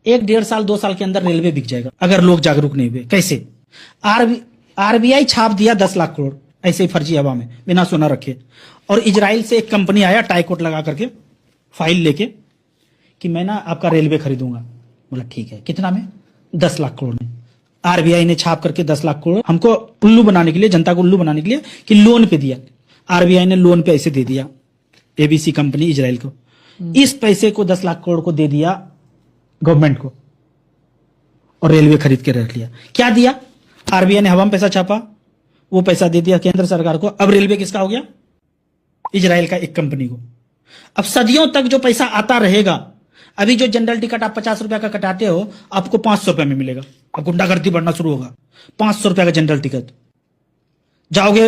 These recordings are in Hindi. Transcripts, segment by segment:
1 1.5 साल 2 साल के अंदर रेलवे बिक जाएगा अगर लोग जागरूक नहीं हुए। कैसे? आरबीआई छाप दिया 10 लाख करोड़ ऐसे ही फर्जी हवा में बिना सुना रखे, और इजराइल से एक कंपनी आया टाई कोट लगा करके फाइल लेके कि मैं ना आपका रेलवे खरीदूंगा। बोला ठीक है, कितना में? 10 लाख करोड़ में। आरबीआई ने छाप करके 10 लाख करोड़ हमको उल्लू बनाने के लिए, जनता को उल्लू बनाने के लिए कि लोन पे दिया। आरबीआई ने लोन पे ऐसे दे दिया एबीसी कंपनी इजराइल को। इस पैसे को 10 लाख करोड़ को दे दिया गवर्नमेंट को और रेलवे खरीद के रख लिया। क्या दिया? आरबीआई ने हवा में पैसा छापा, वो पैसा दे दिया केंद्र सरकार को। अब रेलवे किसका हो गया? इजराइल का एक कंपनी को। अब सदियों तक जो पैसा आता रहेगा, अभी जो जनरल टिकट आप 50 रुपया का कटाते हो आपको 500 रुपया में मिलेगा। अब गुंडागर्दी बढ़ना शुरू होगा। 500 रुपया का जनरल टिकट, जाओगे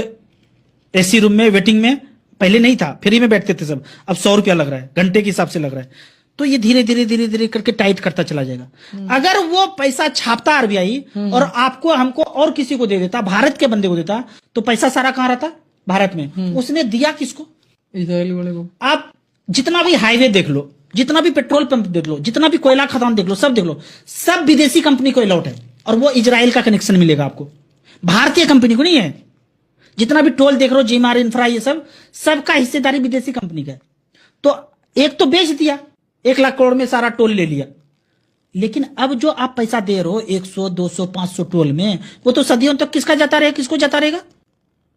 एसी रूम में वेटिंग में, पहले नहीं था, फ्री में बैठते थे सब, अब 100 रुपया लग रहा है, घंटे के हिसाब से लग रहा है। तो ये धीरे धीरे धीरे धीरे करके टाइट करता चला जाएगा। अगर वो पैसा छापता आरबीआई और आपको, हमको और किसी को दे देता, भारत के बंदे को देता, तो पैसा सारा कहां रहता? भारत में। उसने दिया किसको? इजराइल वाले को। आप जितना भी हाईवे देख लो, जितना भी पेट्रोल पंप देख लो, जितना भी कोयला खदान देख लो, सब देख लो, सब विदेशी कंपनी को अलॉट है और वो इजराइल का कनेक्शन मिलेगा आपको, भारतीय कंपनी को नहीं है। जितना भी टोल देख लो, जीमार इंफ्रा, ये सब सबका हिस्सेदारी विदेशी कंपनी का है। तो एक तो बेच दिया, 1 लाख करोड़ में सारा टोल ले लिया। लेकिन अब जो आप पैसा दे रहे हो 100 200 500 टोल में, वो तो सदियों तक किसका जाता रहेगा? किसको जाता रहेगा?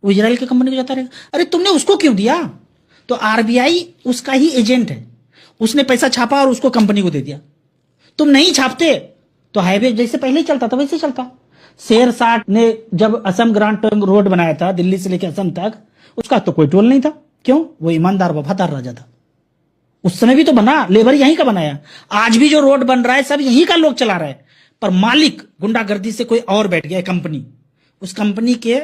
वो इजराइल की कंपनी को जाता रहेगा। अरे तुमने उसको क्यों दिया? तो आरबीआई उसका ही एजेंट है, उसने पैसा छापा और उसको कंपनी को दे दिया। तुम नहीं छापते तो हाईवे जैसे पहले ही चलता था वैसे चलता। शेर शाह ने जब असम ग्रांड ट्रंक रोड बनाया था दिल्ली से लेकर असम तक, उसका तो कोई टोल नहीं था। क्यों? वो ईमानदार वफादार राजा था। उस समय भी तो बना, लेबर यहीं का बनाया। आज भी जो रोड बन रहा है सब यहीं का लोग चला रहा है, पर मालिक गुंडागर्दी से कोई और बैठ गया है, कंपनी। उस कंपनी के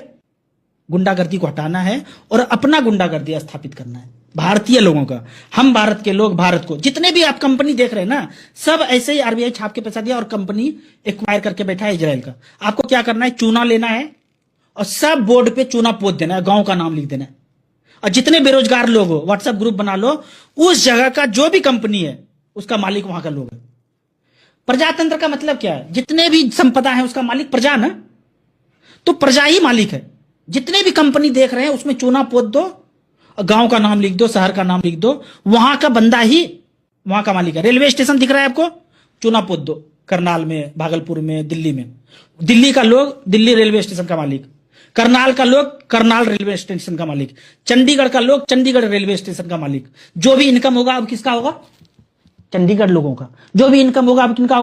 गुंडागर्दी को हटाना है और अपना गुंडागर्दी स्थापित करना है, भारतीय लोगों का। हम भारत के लोग, भारत को, जितने भी आप कंपनी देख रहे हैं ना, सब ऐसे ही आरबीआई छाप के पैसा दिया और कंपनी एक्वायर करके बैठा है इजराइल का। आपको क्या करना है? चूना लेना है और सब बोर्ड पे चूना पोत देना है, गांव का नाम लिख देना है, और जितने बेरोजगार लोग हो व्हाट्सएप ग्रुप बना लो, उस जगह का जो भी कंपनी है उसका मालिक वहां का लोग है। प्रजातंत्र का मतलब क्या है? जितने भी संपदा है उसका मालिक प्रजा ना, तो प्रजा ही मालिक है। जितने भी कंपनी देख रहे हैं उसमें चूना पोत दो, गांव का नाम लिख दो, शहर का नाम लिख दो, वहां का बंदा ही वहां का मालिक है। रेलवे स्टेशन दिख रहा है आपको, चूना पोत दो, करनाल में, भागलपुर में, दिल्ली में। दिल्ली का लोग दिल्ली रेलवे स्टेशन का मालिक, करनाल का लोग करनाल रेलवे स्टेशन का मालिक, चंडीगढ़ का लोग चंडीगढ़ रेलवे स्टेशन का मालिक। जो भी इनकम होगा अब किसका होगा? चंडीगढ़ लोगों का। जो भी इनकम होगा अब किनका?